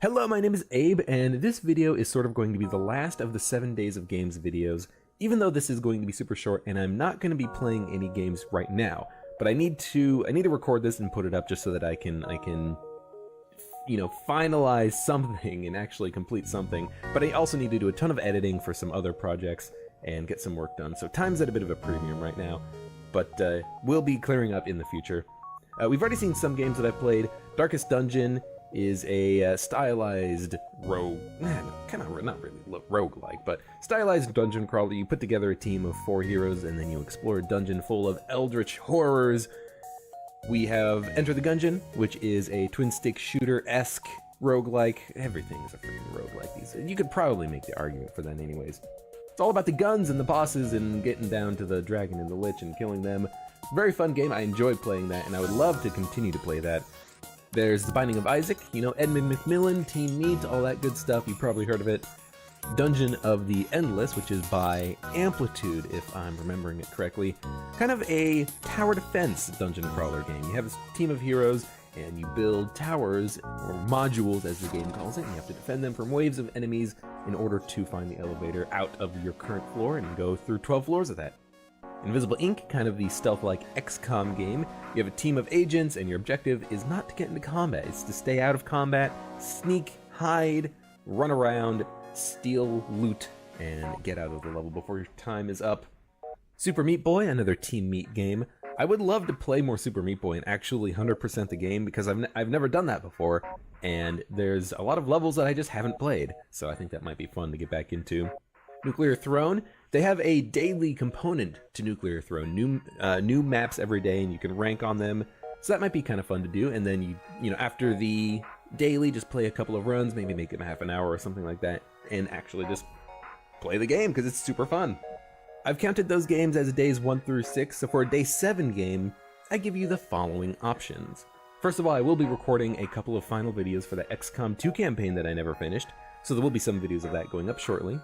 Hello, my name is Abe, and this video is sort of going to be the last of the 7 Days of Games videos, even though this is going to be super short, and I'm not going to be playing any games right now. But I need to record this and put it up just so that I can finalize something and actually complete something. But I also need to do a ton of editing for some other projects and get some work done. So time's at a bit of a premium right now, but we'll be clearing up in the future. We've already seen some games that I've played. Darkest Dungeon is a stylized rogue, kind of not really roguelike, but stylized dungeon crawler. You put together a team of 4 heroes and then you explore a dungeon full of eldritch horrors. We have Enter the Gungeon, which is a twin-stick shooter-esque roguelike. Everything is a freaking roguelike these days. You could probably make the argument for that anyways. It's all about the guns and the bosses and getting down to the dragon and the lich and killing them. Very fun game. I enjoy playing that, and I would love to continue to play that. There's The Binding of Isaac, you know, Edmund McMillen, Team Meat, all that good stuff. You've probably heard of it. Dungeon of the Endless, which is by Amplitude, if I'm remembering it correctly. Kind of a tower defense dungeon crawler game. You have a team of heroes, and you build towers, or modules as the game calls it, and you have to defend them from waves of enemies in order to find the elevator out of your current floor and go through 12 floors of that. Invisible Ink, kind of the stealth-like XCOM game. You have a team of agents, and your objective is not to get into combat. It's to stay out of combat, sneak, hide, run around, steal loot, and get out of the level before your time is up. Super Meat Boy, another Team Meat game. I would love to play more Super Meat Boy and actually 100% the game, because I've never done that before, and there's a lot of levels that I just haven't played, so I think that might be fun to get back into. Nuclear Throne, they have a daily component to Nuclear Throne, new maps every day, and you can rank on them, so that might be kind of fun to do. And then you know, after the daily, just play a couple of runs, maybe make them half an hour or something like that, and actually just play the game because it's super fun. I've counted those games as days 1 through 6, so for a day 7 game, I give you the following options. First of all, I will be recording a couple of final videos for the XCOM 2 campaign that I never finished, so there will be some videos of that going up shortly.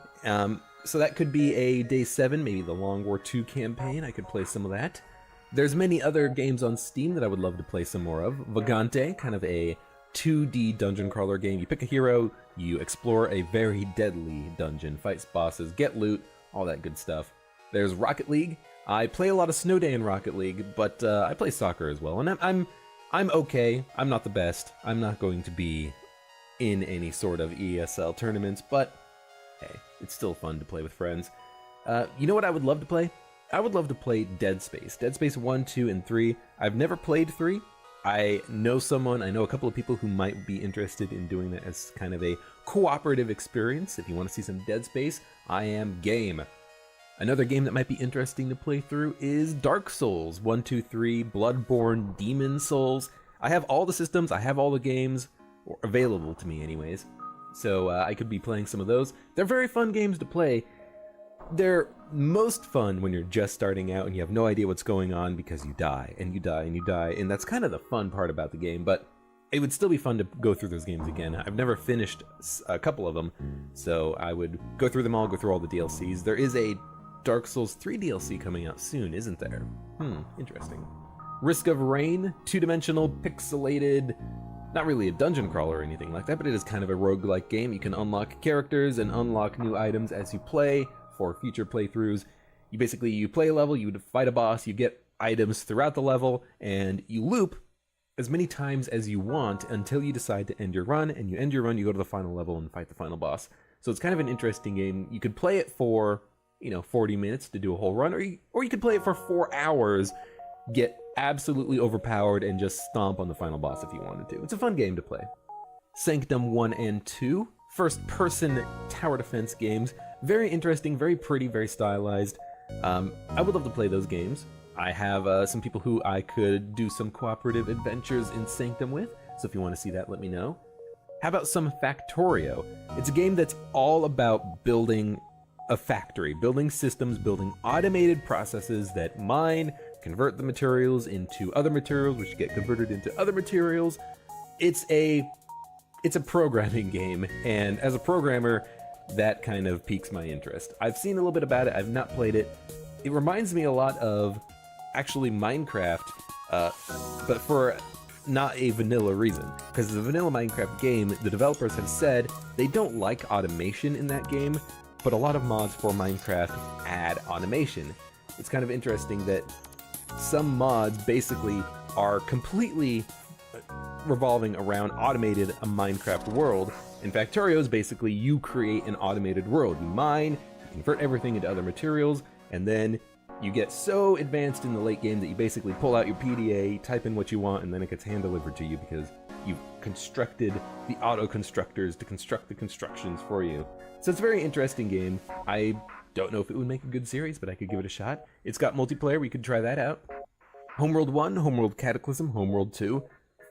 So that could be a day 7, maybe the Long War 2 campaign. I could play some of that. There's many other games on Steam that I would love to play some more of. Vagante, kind of a 2D dungeon crawler game. You pick a hero, you explore a very deadly dungeon, fight bosses, get loot, all that good stuff. There's Rocket League. I play a lot of Snow Day in Rocket League, but I play soccer as well, and I'm okay. I'm not the best. I'm not going to be in any sort of ESL tournaments, but hey, it's still fun to play with friends. You know what I would love to play? I would love to play Dead Space. Dead Space 1, 2, and 3. I've never played 3. I know a couple of people who might be interested in doing that as kind of a cooperative experience. If you want to see some Dead Space, I am game. Another game that might be interesting to play through is Dark Souls 1, 2, 3, Bloodborne, Demon Souls. I have all the systems, I have all the games, or available to me anyways. So I could be playing some of those. They're very fun games to play. They're most fun when you're just starting out and you have no idea what's going on because you die, and you die, and you die, and that's kind of the fun part about the game, but it would still be fun to go through those games again. I've never finished a couple of them, so I would go through them all, go through all the DLCs. There is a Dark Souls 3 DLC coming out soon, isn't there? Interesting. Risk of Rain, two-dimensional, pixelated, not really a dungeon crawler or anything like that, but it is kind of a roguelike game. You can unlock characters and unlock new items as you play for future playthroughs. You play a level, you would fight a boss, you get items throughout the level, and you loop as many times as you want until you decide to end your run, and you end your run, you go to the final level and fight the final boss. So it's kind of an interesting game. You could play it for, 40 minutes to do a whole run, or you could play it for 4 hours, get absolutely overpowered, and just stomp on the final boss if you wanted to. It's a fun game to play. Sanctum 1 and 2, first-person tower defense games. Very interesting, very pretty, very stylized. I would love to play those games. I have some people who I could do some cooperative adventures in Sanctum with, so if you want to see that, let me know. How about some Factorio? It's a game that's all about building a factory, building systems, building automated processes that mine, convert the materials into other materials, which get converted into other materials. It's a programming game, and as a programmer, that kind of piques my interest. I've seen a little bit about it, I've not played it. It reminds me a lot of, actually, Minecraft, but for not a vanilla reason, because the vanilla Minecraft game, the developers have said they don't like automation in that game, but a lot of mods for Minecraft add automation. It's kind of interesting that some mods basically are completely revolving around automated a Minecraft world. In Factorio is basically you create an automated world. You mine, you convert everything into other materials, and then you get so advanced in the late game that you basically pull out your PDA, type in what you want, and then it gets hand-delivered to you because you've constructed the auto-constructors to construct the constructions for you. So it's a very interesting game. I don't know if it would make a good series, but I could give it a shot. It's got multiplayer, we could try that out. Homeworld 1, Homeworld Cataclysm, Homeworld 2.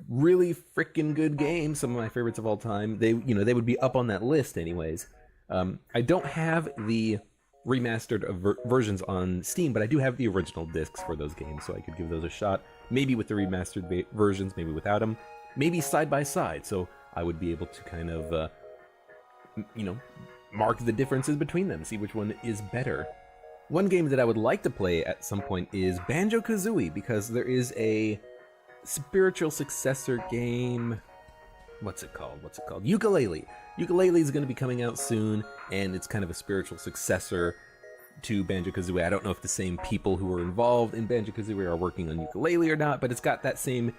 Really freaking good game, some of my favorites of all time. They would be up on that list anyways. I don't have the remastered versions on Steam, but I do have the original discs for those games, so I could give those a shot. Maybe with the remastered versions, maybe without them. Maybe side by side, so I would be able to kind of, mark the differences between them, see which one is better. One game that I would like to play at some point is Banjo-Kazooie, because there is a spiritual successor game. What's it called? Yooka-Laylee. Yooka-Laylee is going to be coming out soon, and it's kind of a spiritual successor to Banjo-Kazooie. I don't know if the same people who were involved in Banjo-Kazooie are working on Yooka-Laylee or not, but it's got that same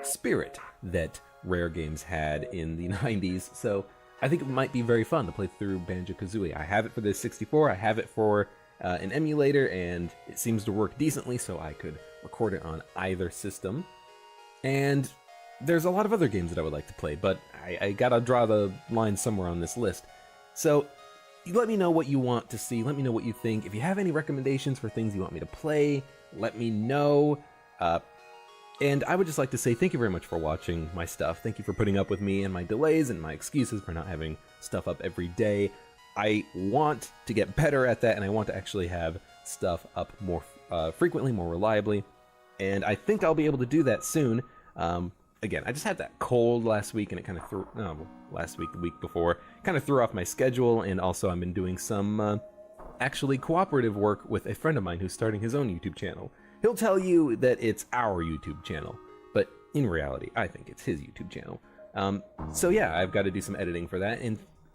spirit that Rare Games had in the 90s, so I think it might be very fun to play through Banjo-Kazooie. I have it for the 64, I have it for an emulator, and it seems to work decently, so I could record it on either system. And there's a lot of other games that I would like to play, but I gotta draw the line somewhere on this list. So let me know what you want to see, let me know what you think. If you have any recommendations for things you want me to play, let me know. And I would just like to say thank you very much for watching my stuff. Thank you for putting up with me and my delays and my excuses for not having stuff up every day. I want to get better at that, and I want to actually have stuff up more frequently, more reliably. And I think I'll be able to do that soon. Again, I just had that cold last week, and it kind of threw, last week, the week before, kind of threw off my schedule, and also I've been doing some actually cooperative work with a friend of mine who's starting his own YouTube channel. He'll tell you that it's our YouTube channel, but in reality, I think it's his YouTube channel. So yeah, I've got to do some editing for that,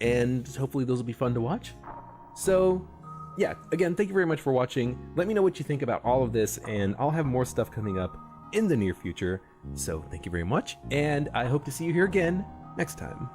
and hopefully those will be fun to watch. So yeah, again, thank you very much for watching. Let me know what you think about all of this, and I'll have more stuff coming up in the near future. So thank you very much, and I hope to see you here again next time.